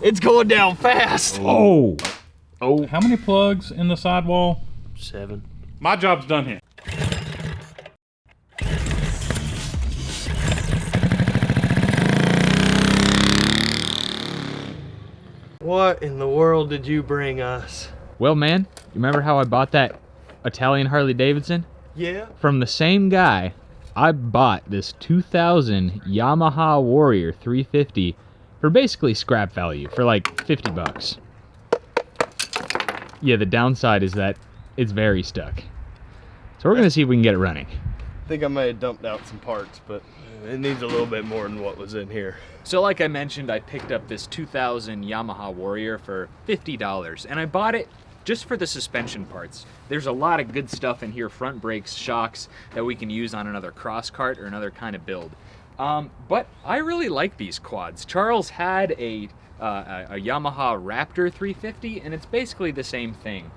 It's going down fast. Oh. Oh. How many plugs in the sidewall? 7. My job's done here. What in the world did you bring us? Well, man, you remember how I bought that Italian Harley Davidson? Yeah? From the same guy, I bought this 2000 Yamaha Warrior 350 for basically scrap value, for like 50 bucks. Yeah, the downside is that it's very stuck. So we're gonna see if we can get it running. I think I may have dumped out some parts, but it needs a little bit more than what was in here. So like I mentioned, I picked up this 2000 Yamaha Warrior for $50, and I bought it just for the suspension parts. There's a lot of good stuff in here, front brakes, shocks, that we can use on another cross cart or another kind of build. But I really like these quads. Charles had a Yamaha Raptor 350, and it's basically the same thing.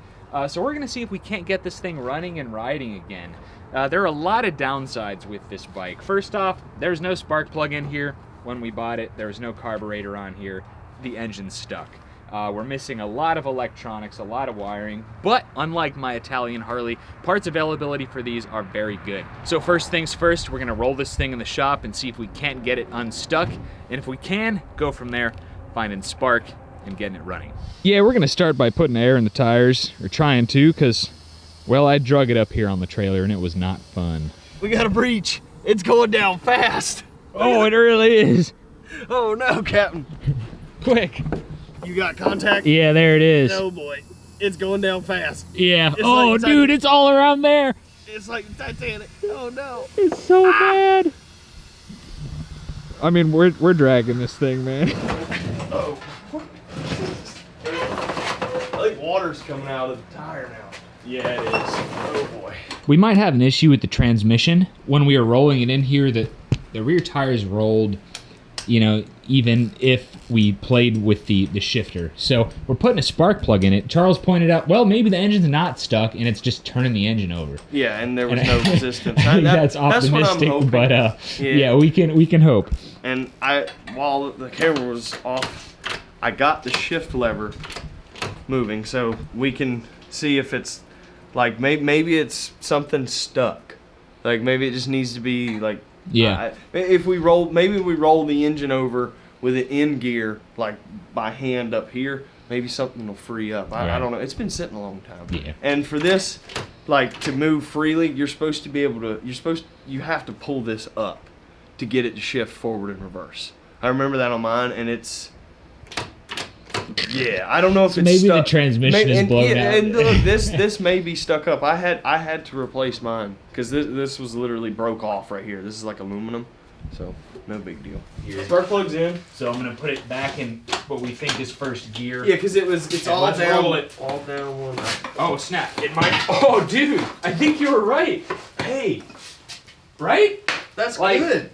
So we're gonna see if we can't get this thing running and riding again. There are a lot of downsides with this bike. First off, there's no spark plug in here. When we bought it, there was no carburetor on here. The engine's stuck. We're missing a lot of electronics, a lot of wiring, but unlike my Italian Harley, parts availability for these are very good. So first things first, we're gonna roll this thing in the shop and see if we can't get it unstuck. And if we can, go from there, finding spark and getting it running. Yeah, we're gonna start by putting air in the tires, or trying to, because, well, I drug it up here on the trailer and it was not fun. We got a breach. It's going down fast. Oh, it really is. Oh no, Captain. Quick. You got contact? Yeah, there it is. Oh boy. It's going down fast. Yeah. It's Oh, like dude, it's all around there. It's like Titanic. Oh no. It's so bad. I mean, we're dragging this thing, man. Oh. I think water's coming out of the tire now. Yeah, it is. Oh boy. We might have an issue with the transmission. When we were rolling it in here, the rear tires rolled, you know, even if we played with the shifter. So we're putting a spark plug in it. Charles pointed out, well, maybe the engine's not stuck and it's just turning the engine over. Yeah, and there was no resistance. That's optimistic, that's what I'm hoping. But yeah, we can hope. And while the camera was off, I got the shift lever moving so we can see if it's like maybe it's something stuck. Like maybe it just needs to be like, yeah. If we roll, maybe we roll the engine over with it in gear, like by hand up here, maybe something will free up. I don't know. It's been sitting a long time. Yeah. And for this, like to move freely, you're supposed to be able to. You have to pull this up to get it to shift forward and reverse. I remember that on mine, and it's. Yeah, I don't know if it's maybe stuck. The transmission is blown out. And look, this may be stuck up. I had to replace mine because this was literally broke off right here. This is like aluminum, so no big deal. Here. Spark plugs in. So I'm gonna put it back in what we think is first gear. Yeah, because it's all let's down. roll it. All down one. Oh snap! It might. Oh dude, I think you were right. Hey, right? That's like, good.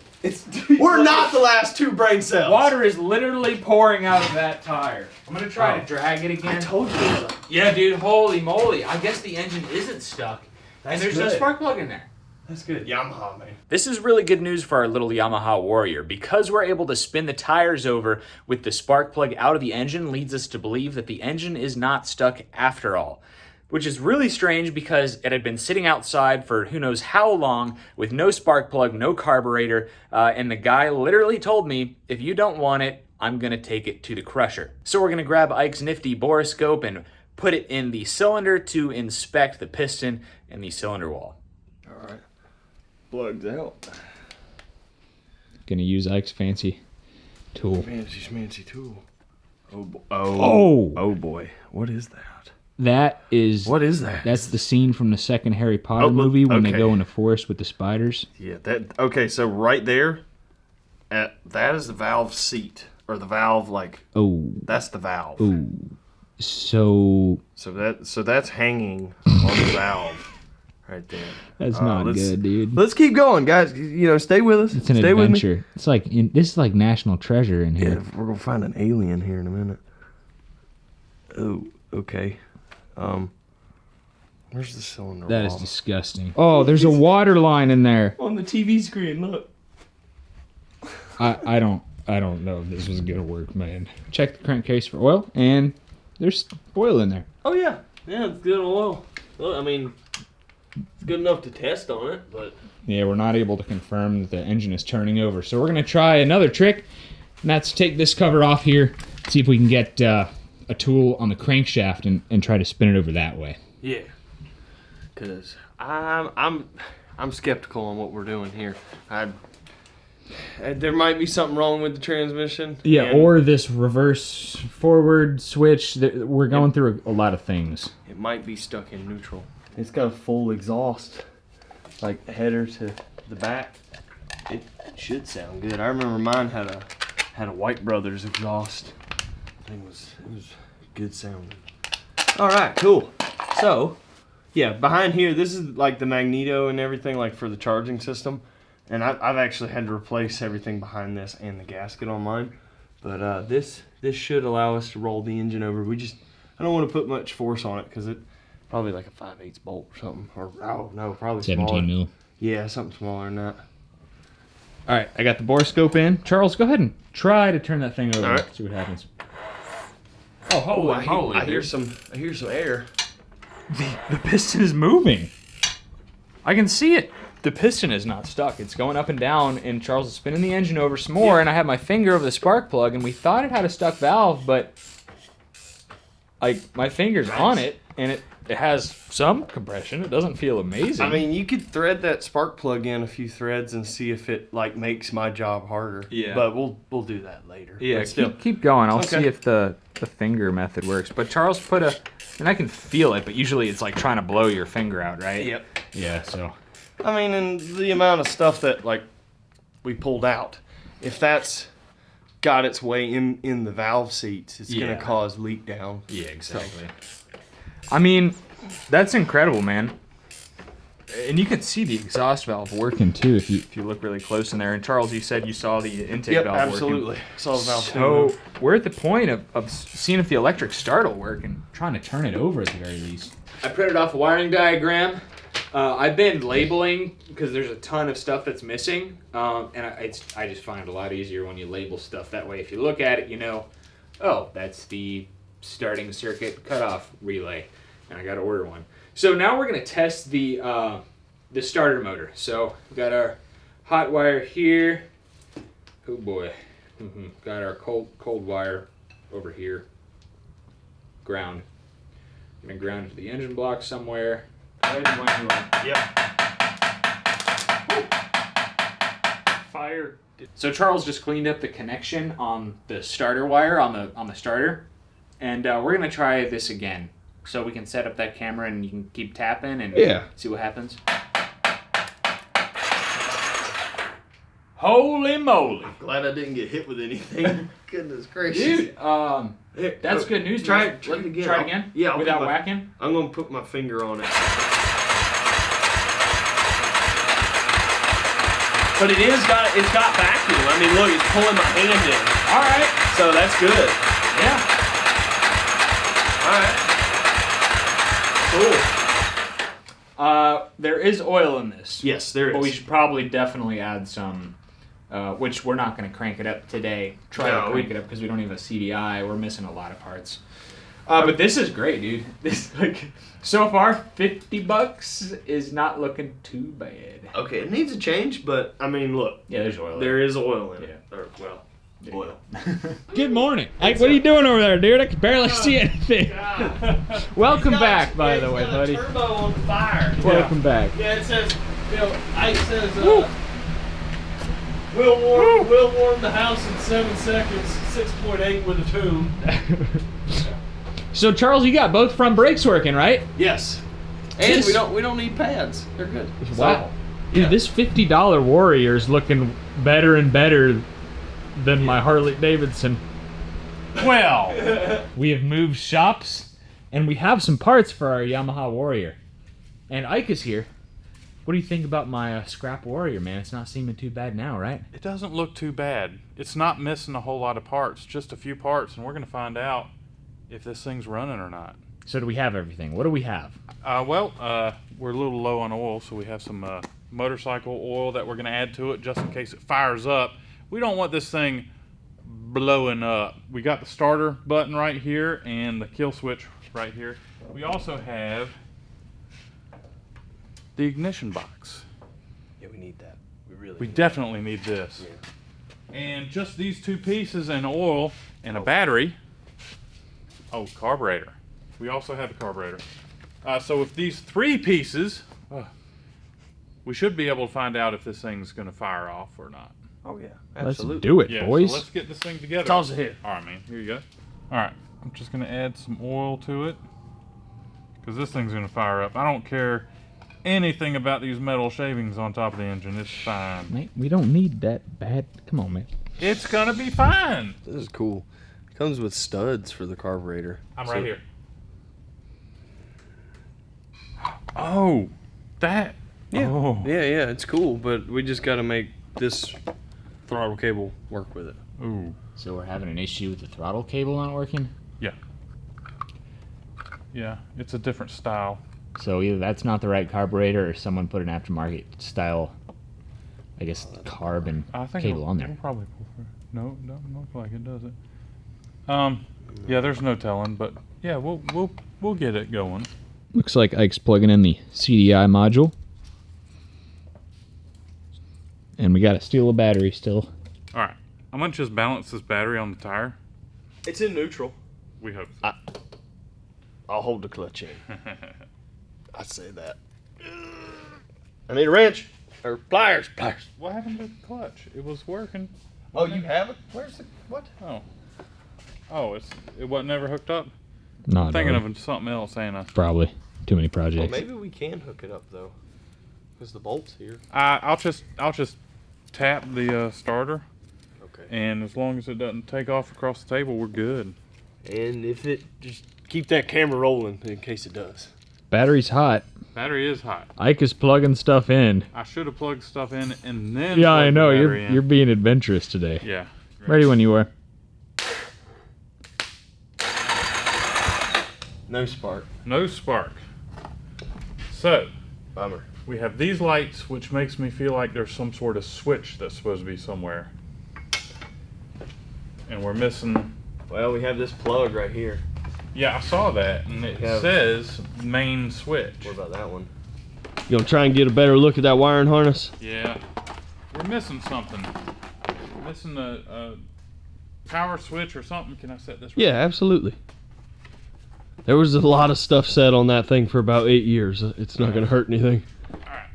We're not the last two brain cells. Water is literally pouring out of that tire. I'm gonna try to drag it again. I told you. Yeah, dude. Holy moly! I guess the engine isn't stuck. And there's no good. spark plug in there. That's good. Yamaha, man. This is really good news for our little Yamaha Warrior. Because we're able to spin the tires over with the spark plug out of the engine leads us to believe that the engine is not stuck after all. Which is really strange because it had been sitting outside for who knows how long with no spark plug, no carburetor, and the guy literally told me, if you don't want it, I'm gonna take it to the crusher. So we're gonna grab Ike's nifty borescope and put it in the cylinder to inspect the piston and the cylinder wall. All right. Plugs out. Gonna use Ike's fancy tool. Fancy tool. Oh boy. What is that? That is... What is that? That's the scene from the second Harry Potter movie when they go in the forest with the spiders. Yeah, okay, so right there, that is the valve seat. Or the valve, like... Oh. That's the valve. Oh. So that's hanging on the valve. Right there. That's not good, dude. Let's keep going, guys. You know, stay with us. It's an adventure. It's like... this is like National Treasure in here. Yeah, we're going to find an alien here in a minute. Oh, okay. Where's the cylinder That wall? is disgusting. Oh, there's a water line in there. On the TV screen, look. I I don't know if this was gonna work, man. Check the crankcase for oil, and there's oil in there. Oh yeah, yeah, it's good oil. Well, I mean, it's good enough to test on it, but Yeah, we're not able to confirm that the engine is turning over. So we're gonna try another trick, and that's take this cover off here, see if we can get a tool on the crankshaft and try to spin it over that way. yeah, because I'm skeptical on what we're doing here. There might be something wrong with the transmission. Yeah, and or this reverse forward switch. We're going through a lot of things. it might be stuck in neutral. It's got a full exhaust, like header to the back. It should sound good. I remember mine had a White Brothers exhaust. I think it was good sounding. All right, cool. So, yeah, behind here, this is like the magneto and everything, like for the charging system. And I've actually had to replace everything behind this and the gasket on mine. But this should allow us to roll the engine over. I don't want to put much force on it because it probably like a 5/8 bolt or something. Or oh no, probably 17 smaller. mil. Yeah, something smaller than that. All right, I got the bore scope in. Charles, go ahead and try to turn that thing over. All right. See what happens. Oh, holy moly! I hear some air. The piston is moving. I can see it. The piston is not stuck. It's going up and down, and Charles is spinning the engine over some more, and I have my finger over the spark plug, and we thought it had a stuck valve, but my finger's on it, and it has some compression. It doesn't feel amazing. I mean, you could thread that spark plug in a few threads and see if it like makes my job harder. Yeah. But we'll do that later. yeah, But still. keep going. I'll Okay. see if the finger method works. But Charles put and I can feel it, but usually it's like trying to blow your finger out, right? Yep. Yeah, so. I mean, and the amount of stuff that like we pulled out, if that's got its way in the valve seats, it's Yeah. gonna cause leak down. Yeah, exactly. I mean, that's incredible, man. And you can see the exhaust valve working too if you look really close in there. And Charles, you said you saw the intake Yep, valve absolutely. working. Saw the valve. So we're at the point of seeing if the electric start will work and trying to turn it over at the very least. I printed off a wiring diagram. I've been labeling because there's a ton of stuff that's missing, and I just find it a lot easier when you label stuff that way. If you look at it, you know, oh, that's the starting circuit cutoff relay, and I got to order one. So now we're gonna test the starter motor. So we got our hot wire here. Oh boy, got our cold wire over here. Ground. I'm gonna ground it to the engine block somewhere. Ready when you are. Yep. Fire. So Charles just cleaned up the connection on the starter wire on the starter, and we're gonna try this again. So we can set up that camera and you can keep tapping and see what happens. Holy moly! Glad I didn't get hit with anything. Goodness gracious. Dude, that's good news. Try man. it again. Try it again? Yeah. I'll Without put whacking? I'm gonna put my finger on it. But it's got vacuum. I mean, look, it's pulling my hand in. All right. So that's good. Yeah. All right. Cool. There is oil in this. Yes, there is. But we should probably definitely add some, which we're not going to crank it up today. Try to crank it up because we don't have a CDI. We're missing a lot of parts. But this is great, dude. This so far, $50 is not looking too bad. Okay, it needs a change, but I mean, look. Yeah, there's oil. There is oil in it. Or, well, oil. Good morning. What are you doing over there, dude? I can barely see anything. Welcome back, by the way, buddy. Turbo on fire. Welcome back. Yeah, it says, it says, we'll warm the house in 7 seconds, 6.8 with a tune. So Charles, you got both front brakes working, right? Yes. And we don't need pads. They're good. Wow. Yeah. Dude, this $50 Warrior is looking better and better than my Harley Davidson. Well, we have moved shops, and we have some parts for our Yamaha Warrior. And Ike is here. What do you think about my scrap Warrior, man? It's not seeming too bad now, right? It doesn't look too bad. It's not missing a whole lot of parts, just a few parts, and we're going to find out if this thing's running or not. So do we have everything? What do we have? We're a little low on oil, so we have some motorcycle oil that we're going to add to it just in case it fires up. We don't want this thing blowing up. We got the starter button right here and the kill switch right here. We also have the ignition box. Yeah, we need that. We definitely need this. Yeah. And just these two pieces and oil and a battery. Oh, carburetor. We also have a carburetor. So with these three pieces, we should be able to find out if this thing's going to fire off or not. Oh yeah, Let's absolutely. do it, Yeah, boys. so let's get this thing together. Toss it here. All right, man. Here you go. All right, I'm just going to add some oil to it because this thing's going to fire up. I don't care anything about these metal shavings on top of the engine. It's fine. Mate, we don't need that bad. Come on, man. It's going to be fine. This is cool. It comes with studs for the carburetor. I'm right here. Oh, that. Yeah. Oh. Yeah, it's cool, but we just got to make this throttle cable work with it. Ooh. So we're having an issue with the throttle cable not working? Yeah, it's a different style. So either that's not the right carburetor or someone put an aftermarket style, I guess, carbon I think cable on it'll there. probably pull through. No, doesn't look like it, does it? Yeah, there's no telling, but yeah, we'll get it going. Looks like Ike's plugging in the CDI module. And we got to steal a battery still. All right, I'm gonna just balance this battery on the tire. It's in neutral. We hope so. I'll hold the clutch in. I say that. I need a wrench or pliers. What happened to the clutch? It was working. Oh, you have it? Where's the what? Oh, it wasn't ever hooked up. No, I'm thinking of something else, ain't I? probably too many Well, projects. maybe we can hook it up though, because the bolt's here. I'll just tap the starter, Okay. and as long as it doesn't take off across the table, we're good. And if it just keep that camera rolling in case it does. Battery's hot. Battery is hot. Ike is plugging stuff in. I should have plugged stuff in and then. Yeah, I plugged know. the You're battery in. you're being adventurous today. Yeah. Ready when you are. No spark. No spark. So Bummer. we have these lights, which makes me feel like there's some sort of switch that's supposed to be somewhere, and we're missing. Well, we have this plug right here. Yeah, I saw that, and it Yeah. says main switch. What about that one? You gonna try and get a better look at that wiring harness? Yeah, we're missing something. We're missing a power switch or something. Can I set this? Yeah, absolutely. There was a lot of stuff said on that thing for about 8 years. It's not gonna hurt anything. All right.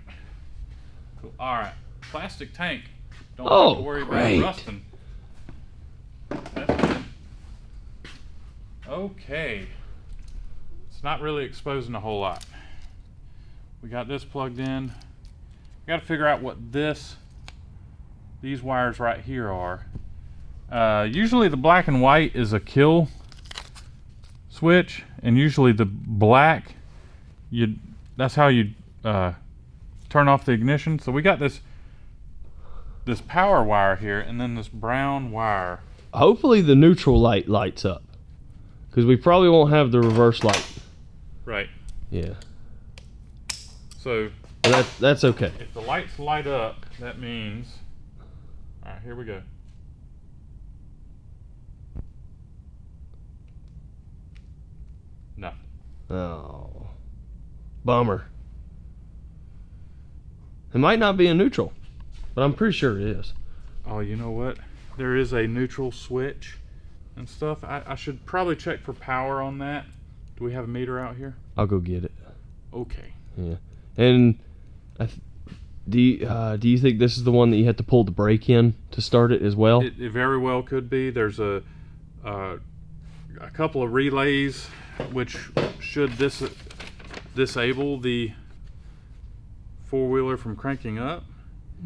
Cool. All right. Plastic tank. Don't Oh, have to worry great. about rusting. That's good. Okay. It's not really exposing a whole lot. We got this plugged in. We got to figure out what these wires right here are. Usually the black and white is a kill switch, and usually the black, that's how you turn off the ignition. So we got this power wire here, and then this brown wire. Hopefully the neutral light lights up, because we probably won't have the reverse light. Right. Yeah. So But that's okay. if the lights light up, that means. All right, here we go. Nothing. Oh, bummer. It might not be a neutral, but I'm pretty sure it is. Oh, you know what? There is a neutral switch and stuff. I should probably check for power on that. Do we have a meter out here? I'll go get it. Okay. Yeah. And do you think this is the one that you have to pull the brake in to start it as well? It very well could be. There's a couple of relays which should disable the four-wheeler from cranking up.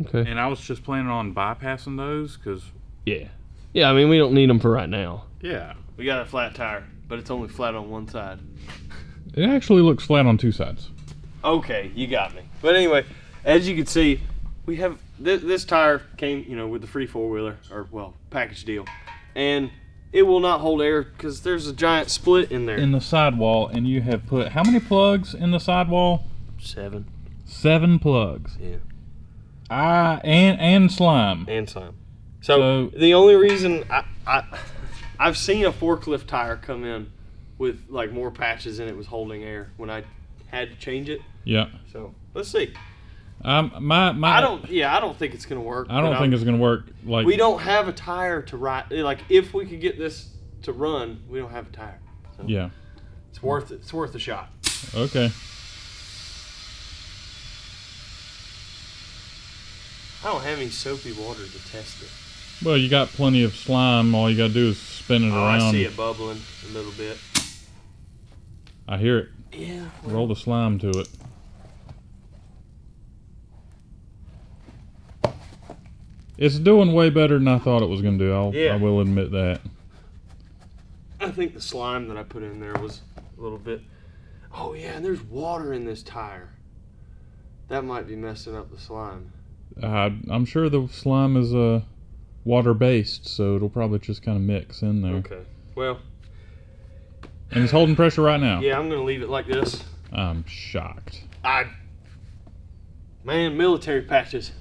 Okay. And I was just planning on bypassing those because. Yeah. Yeah, I mean, we don't need them for right now. Yeah. We got a flat tire, but it's only flat on one side. It actually looks flat on two sides. Okay, you got me. But anyway, as you can see, we have this tire came, with the free four-wheeler, or well, package deal, and it will not hold air because there's a giant split in there. In the sidewall, and you have put how many plugs in the sidewall? 7. 7 plugs. Yeah. And slime. And slime. So the only reason I've seen a forklift tire come in with like more patches than it was holding air when I had to change it. Yeah. So let's see. I don't think it's gonna work. I don't think it's gonna work. Like, we don't have a tire to ride. Like, if we could get this to run, we don't have a tire. So yeah. It's worth it. It's worth a shot. Okay. I don't have any soapy water to test it. Well, you got plenty of slime. All you gotta do is spin it around. I see it bubbling a little bit. I hear it. Yeah. Roll the slime to it. It's doing way better than I thought it was gonna do. I will admit that. I think the slime that I put in there was a little bit. Oh yeah, and there's water in this tire. That might be messing up the slime. I'm sure the slime is water-based, so it'll probably just kind of mix in there. Okay. Well. And it's holding pressure right now. Yeah, I'm gonna leave it like this. I'm shocked. Man, military patches.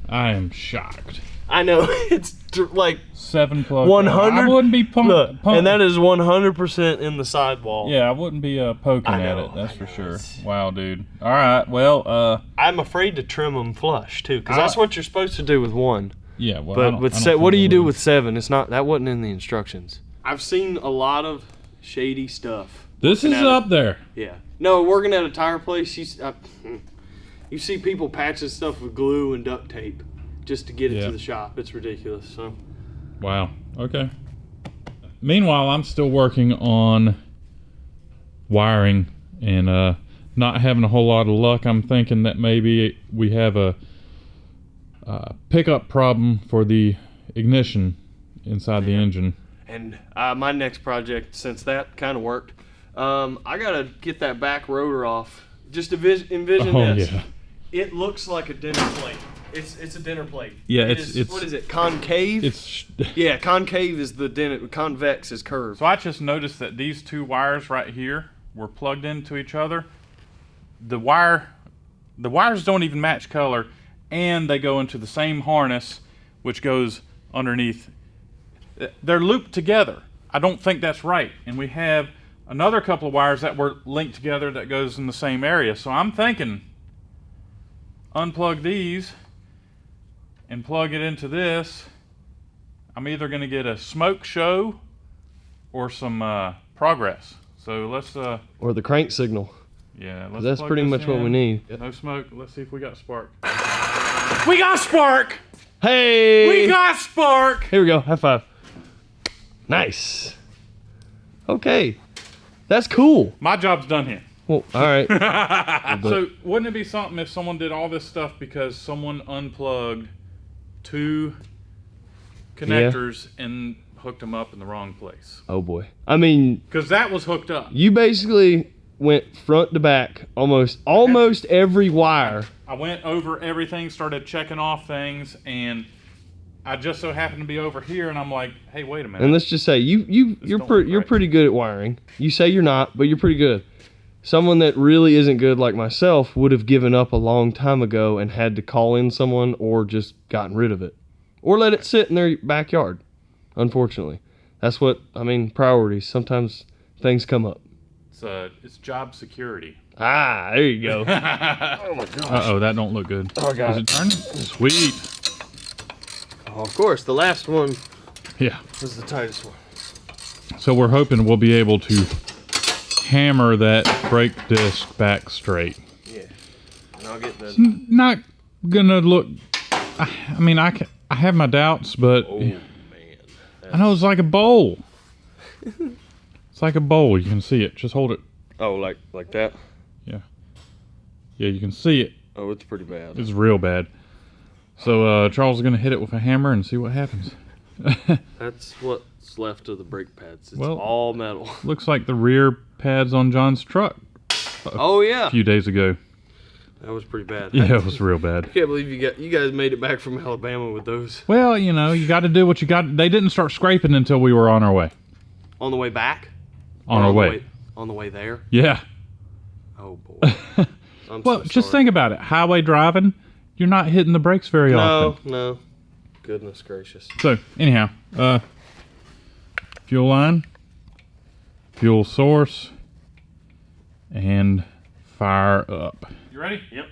I am shocked. I know. It's like 7 plug. 100. I wouldn't be pumping. And that is 100% in the sidewall. Yeah, I wouldn't be poking at it. That's for sure. Wow, dude. All right. Well, I'm afraid to trim them flush too, because that's what you're supposed to do with 1. Yeah. Well, but with what do you do with 7? It's not. That wasn't in the instructions. I've seen a lot of shady stuff. This is up there. Yeah. No, working at a tire place, you see people patching stuff with glue and duct tape just to get it to the shop. It's ridiculous. So. Wow. Okay. Meanwhile, I'm still working on wiring and not having a whole lot of luck. I'm thinking that maybe we have a pickup problem for the ignition inside the engine. And my next project, since that kind of worked, I gotta get that back rotor off. Just envision this. Yeah. It looks like a dinner plate. It's a dinner plate. Yeah, it's what is it? Concave? Yeah, concave is the dinner. Convex is curved. So I just noticed that these 2 wires right here were plugged into each other. The wires don't even match color, and they go into the same harness, which goes underneath. They're looped together. I don't think that's right. And we have another couple of wires that were linked together that goes in the same area. So I'm thinking, unplug these and plug it into this. I'm either going to get a smoke show or some progress. So let's or the crank signal. Yeah, let's that's pretty much what we need. No smoke. Let's see if we got spark. We got spark. Hey, we got spark. Here we go. High five. Nice. Okay, that's cool. My job's done here. Well, all right. So wouldn't it be something if someone did all this stuff because someone unplugged 2 connectors and hooked them up in the wrong place? Oh boy. I mean, because that was hooked up. You basically went front to back almost every wire. I went over everything, started checking off things, and I just so happened to be over here, and I'm like, hey, wait a minute. And let's just say you're pretty good at wiring. You say you're not, but you're pretty good. Someone that really isn't good like myself would have given up a long time ago and had to call in someone or just gotten rid of it. Or let it sit in their backyard, unfortunately. That's what, I mean, priorities. Sometimes things come up. It's job security. Ah, there you go. Oh my gosh. Uh-oh, that don't look good. Oh, God. Is it turning? Sweet. Oh, of course, the last one was the tightest one. So we're hoping we'll be able to hammer that brake disc back straight. Yeah. And I'll get the... It's not gonna look... I mean, I have my doubts, but... Oh, man. I know, it's like a bowl. It's like a bowl. You can see it. Just hold it. Oh, like that? Yeah. Yeah, you can see it. Oh, it's pretty bad. It's real bad. So Charles is going to hit it with a hammer and see what happens. That's what's left of the brake pads. It's all metal. Looks like the rear pads on John's truck. A few days ago. That was pretty bad. Yeah, it was real bad. I can't believe you guys made it back from Alabama with those. Well, you know, you got to do what you got. They didn't start scraping until we were on our way. On the way back? On our way. On the way there? Yeah. Oh, boy. Well, just think about it. Highway driving, you're not hitting the brakes very often. No. Goodness gracious. So, anyhow, fuel line, fuel source, and fire up. You ready? Yep.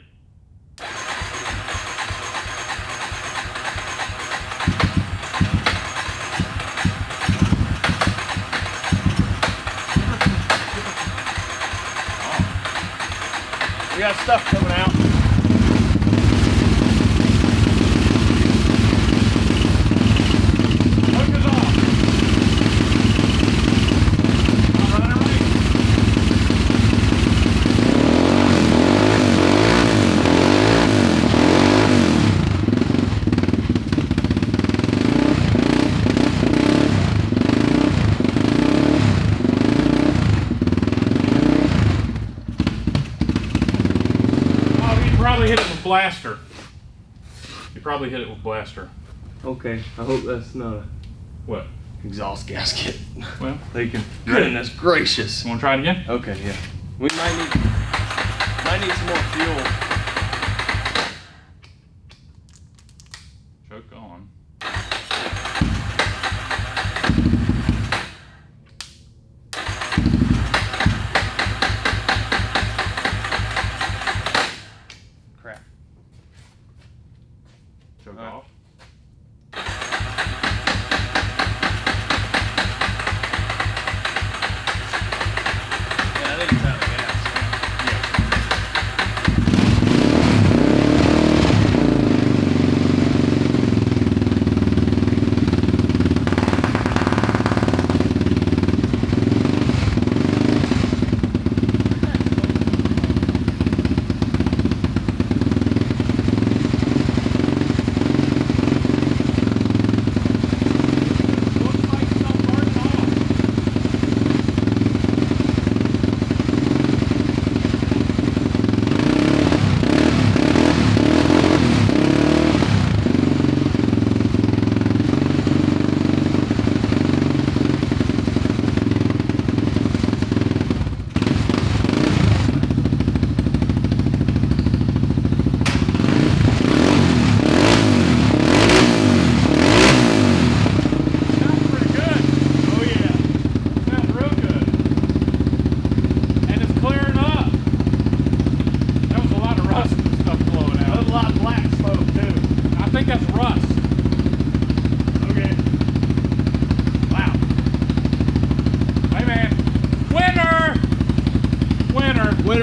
We got stuff coming out. Focus off. All right, all right. Probably hit it with blaster. You probably hit it with blaster. Okay, I hope that's not a What? exhaust gasket. Well, Thinking, goodness gracious. you want to try it again? Okay, yeah. We might need some more fuel. Choke on. Crap. Choke off. Yeah, I think it's out of gas.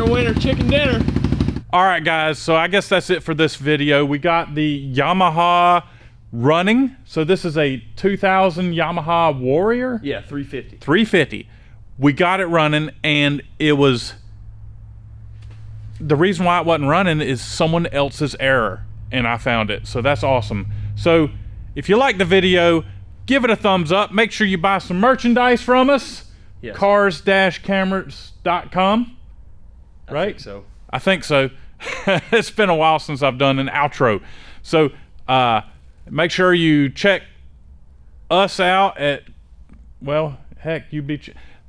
Winner chicken dinner. All right, guys, so I guess that's it for this video. We got the Yamaha running. So this is a 2000 Yamaha Warrior? Yeah, 350. 350. We got it running, and it was... The reason why it wasn't running is someone else's error, and I found it. So that's awesome. So if you like the video, give it a thumbs up. Make sure you buy some merchandise from us. Yes. Carsandcameras.com. Right? I think so. I think so. It's been a while since I've done an outro. So make sure you check us out at, well, heck,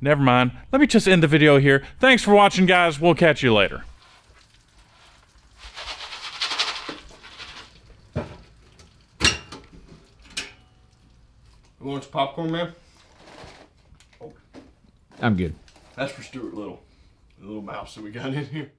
never mind. Let me just end the video here. Thanks for watching, guys. We'll catch you later. You want some popcorn, man? I'm good. That's for Stuart Little, the little mouse that we got in here.